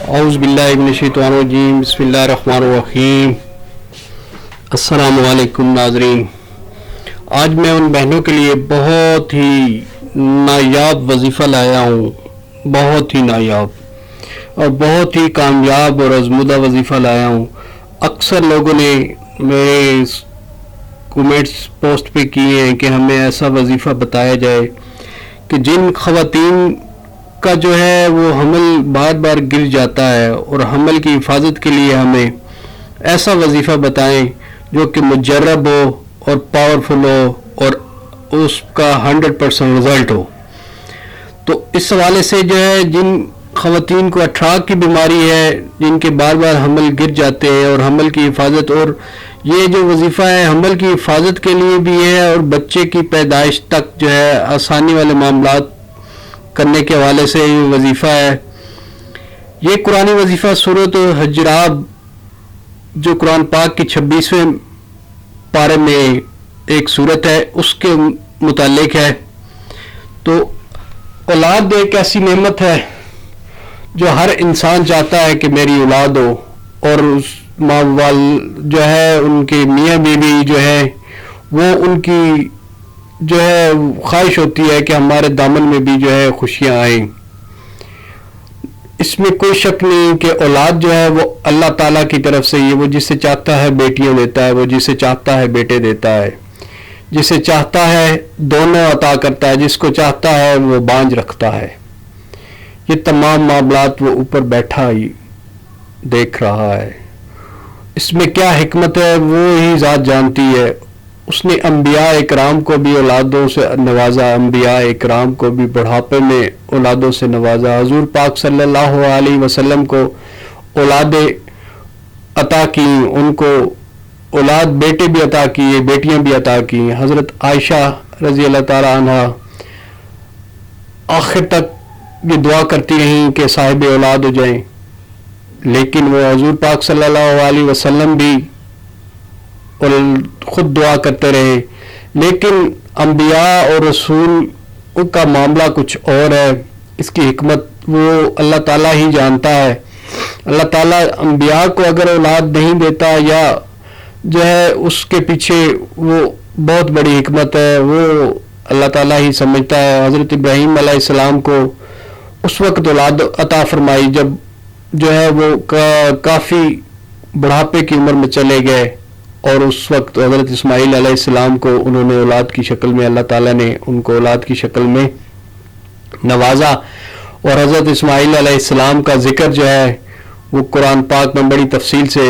اعوذ باللہ من الشیطان الرجیم بسم اللہ الرحمن الرحیم۔ السلام علیکم ناظرین، آج میں ان بہنوں کے لیے بہت ہی نایاب وظیفہ لایا ہوں، بہت ہی نایاب اور بہت ہی کامیاب اور آزمودہ وظیفہ لایا ہوں۔ اکثر لوگوں نے میرے کومنٹس پوسٹ پہ کیے ہیں کہ ہمیں ایسا وظیفہ بتایا جائے کہ جن خواتین کا جو ہے وہ حمل بار بار گر جاتا ہے اور حمل کی حفاظت کے لیے ہمیں ایسا وظیفہ بتائیں جو کہ مجرب ہو اور پاورفل ہو اور اس کا 100% رزلٹ ہو۔ تو اس حوالے سے جو ہے جن خواتین کو اٹھراک کی بیماری ہے، جن کے بار بار حمل گر جاتے ہیں، اور حمل کی حفاظت، اور یہ جو وظیفہ ہے حمل کی حفاظت کے لیے بھی ہے اور بچے کی پیدائش تک جو ہے آسانی والے معاملات کرنے کے حوالے سے یہ وظیفہ ہے۔ یہ قرآنی وظیفہ سورۃ حجراب جو قرآن پاک کی 26ویں پارے میں ایک سورت ہے اس کے متعلق ہے۔ تو اولاد ایک ایسی نعمت ہے جو ہر انسان چاہتا ہے کہ میری اولاد ہو، اور اس ماں وال جو ہے ان کے میاں بیوی جو ہے وہ ان کی جو ہے خواہش ہوتی ہے کہ ہمارے دامن میں بھی جو ہے خوشیاں آئیں۔ اس میں کوئی شک نہیں کہ اولاد جو ہے وہ اللہ تعالیٰ کی طرف سے، یہ وہ جسے چاہتا ہے بیٹیاں دیتا ہے، وہ جسے چاہتا ہے بیٹے دیتا ہے، جسے چاہتا ہے دونوں عطا کرتا ہے، جس کو چاہتا ہے وہ بانجھ رکھتا ہے۔ یہ تمام معاملات وہ اوپر بیٹھا ہی دیکھ رہا ہے۔ اس میں کیا حکمت ہے وہ ہی ذات جانتی ہے۔ اس نے انبیاء اکرام کو بھی اولادوں سے نوازا، انبیاء اکرام کو بھی بڑھاپے میں اولادوں سے نوازا۔ حضور پاک صلی اللہ علیہ وسلم کو اولادیں عطا کی، ان کو اولاد بیٹے بھی عطا کیے، بیٹیاں بھی عطا کی۔ حضرت عائشہ رضی اللہ تعالی عنہ آخر تک یہ دعا کرتی رہیں کہ صاحب اولاد ہو جائیں، لیکن وہ حضور پاک صلی اللہ علیہ وسلم بھی اور خود دعا کرتے رہے۔ لیکن انبیاء اور رسول کا معاملہ کچھ اور ہے، اس کی حکمت وہ اللہ تعالیٰ ہی جانتا ہے۔ اللہ تعالیٰ انبیاء کو اگر اولاد نہیں دیتا یا جو ہے اس کے پیچھے وہ بہت بڑی حکمت ہے، وہ اللہ تعالیٰ ہی سمجھتا ہے۔ حضرت ابراہیم علیہ السلام کو اس وقت اولاد عطا فرمائی جب جو ہے وہ کافی بڑھاپے کی عمر میں چلے گئے، اور اس وقت حضرت اسماعیل علیہ السلام کو انہوں نے اولاد کی شکل میں، اللہ تعالیٰ نے ان کو اولاد کی شکل میں نوازا۔ اور حضرت اسماعیل علیہ السلام کا ذکر جو ہے وہ قرآن پاک میں بڑی تفصیل سے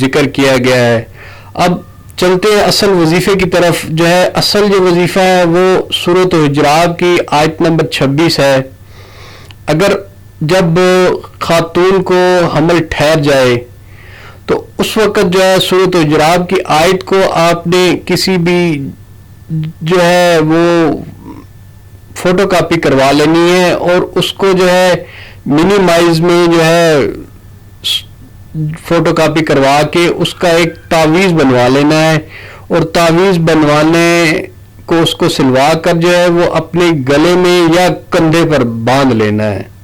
ذکر کیا گیا ہے۔ اب چلتے ہیں اصل وظیفے کی طرف۔ جو ہے اصل جو وظیفہ ہے وہ سورۃ حجراب کی آیت نمبر 26 ہے۔ اگر جب خاتون کو حمل ٹھہر جائے تو اس وقت جو ہے سورۃ حجراب کی آیت کو آپ نے کسی بھی جو ہے وہ فوٹو کاپی کروا لینی ہے، اور اس کو جو ہے منیمائز میں جو ہے فوٹو کاپی کروا کے اس کا ایک تعویذ بنوا لینا ہے، اور تعویذ بنوانے کو اس کو سلوا کر جو ہے وہ اپنے گلے میں یا کندھے پر باندھ لینا ہے۔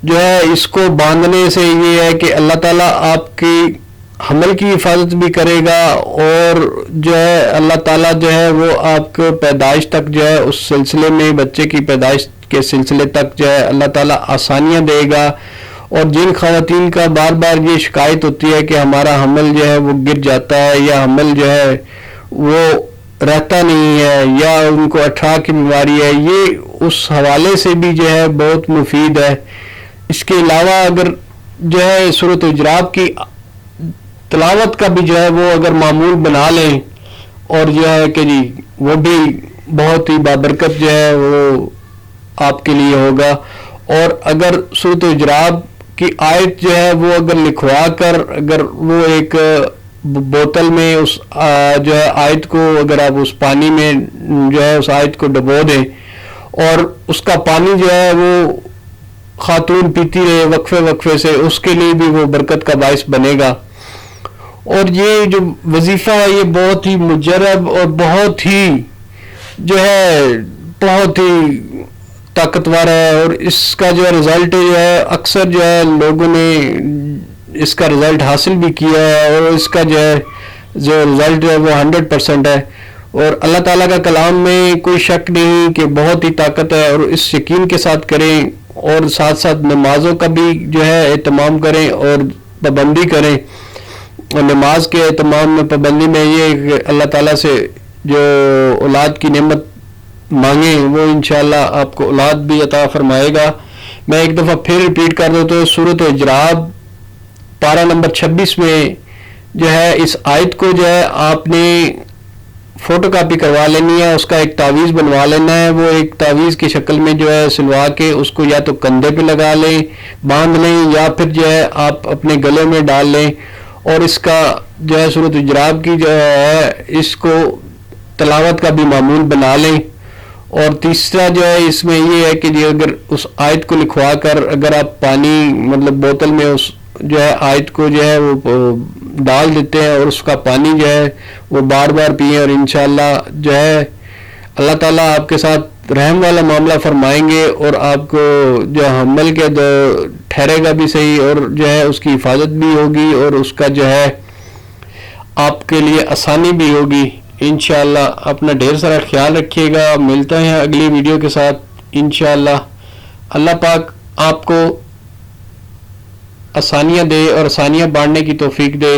جو ہے اس کو باندھنے سے یہ ہے کہ اللہ تعالیٰ آپ کی حمل کی حفاظت بھی کرے گا، اور جو ہے اللہ تعالیٰ جو ہے وہ آپ کو پیدائش تک جو ہے اس سلسلے میں، بچے کی پیدائش کے سلسلے تک جو ہے اللہ تعالیٰ آسانیاں دے گا۔ اور جن خواتین کا بار بار یہ شکایت ہوتی ہے کہ ہمارا حمل جو ہے وہ گر جاتا ہے، یا حمل جو ہے وہ رہتا نہیں ہے، یا ان کو اٹھراک کی بیماری ہے، یہ اس حوالے سے بھی جو ہے بہت مفید ہے۔ اس کے علاوہ اگر جو ہے سورۃ حجرات کی تلاوت کا بھی جو ہے وہ اگر معمول بنا لیں، اور جو ہے کہ جی وہ بھی بہت ہی بابرکت جو ہے وہ آپ کے لیے ہوگا۔ اور اگر سورۃ حجرات کی آیت جو ہے وہ اگر لکھوا کر، اگر وہ ایک بوتل میں اس جو ہے آیت کو اگر آپ اس پانی میں جو ہے اس آیت کو ڈبو دیں، اور اس کا پانی جو ہے وہ خاتون پیتی رہے وقفے وقفے سے، اس کے لیے بھی وہ برکت کا باعث بنے گا۔ اور یہ جو وظیفہ ہے یہ بہت ہی مجرب اور بہت ہی جو ہے بہت ہی طاقتور ہے، اور اس کا جو ہے رزلٹ جو ہے اکثر جو ہے لوگوں نے اس کا رزلٹ حاصل بھی کیا ہے، اور اس کا جو رزلٹ ہے وہ 100% ہے، اور اللہ تعالیٰ کا کلام میں کوئی شک نہیں کہ بہت ہی طاقت ہے، اور اس یقین کے ساتھ کریں، اور ساتھ ساتھ نمازوں کا بھی جو ہے اہتمام کریں اور پابندی کریں، اور نماز کے اہتمام میں پابندی میں یہ کہ اللہ تعالیٰ سے جو اولاد کی نعمت مانگیں وہ انشاءاللہ آپ کو اولاد بھی عطا فرمائے گا۔ میں ایک دفعہ پھر ریپیٹ کر دوں تو سورۃ حجراب پارہ نمبر 26 میں جو ہے اس آیت کو جو ہے آپ نے فوٹو کاپی کروا لینی ہے، اس کا ایک تعویذ بنوا لینا ہے، وہ ایک تعویذ کی شکل میں جو ہے سلوا کے اس کو یا تو کندھے پہ لگا لیں، باندھ لیں، یا پھر جو ہے آپ اپنے گلے میں ڈال لیں، اور اس کا جو ہے سورۃ حجرات کی جو ہے اس کو تلاوت کا بھی معمول بنا لیں۔ اور تیسرا جو ہے اس میں یہ ہے کہ جو اگر اس آیت کو لکھوا کر اگر آپ پانی مطلب بوتل میں اس جو ہے آیت کو جو ہے وہ ڈال دیتے ہیں، اور اس کا پانی جو ہے وہ بار بار پئیں، اور انشاءاللہ جو ہے اللہ تعالیٰ آپ کے ساتھ رحم والا معاملہ فرمائیں گے، اور آپ کو جو حمل کے ٹھہرے گا بھی صحیح، اور جو ہے اس کی حفاظت بھی ہوگی، اور اس کا جو ہے آپ کے لیے آسانی بھی ہوگی انشاءاللہ۔ اپنا ڈھیر سارا خیال رکھیے گا، ملتے ہیں اگلی ویڈیو کے ساتھ انشاءاللہ۔ اللہ پاک آپ کو آسانیاں دے اور آسانیاں بانٹنے کی توفیق دے۔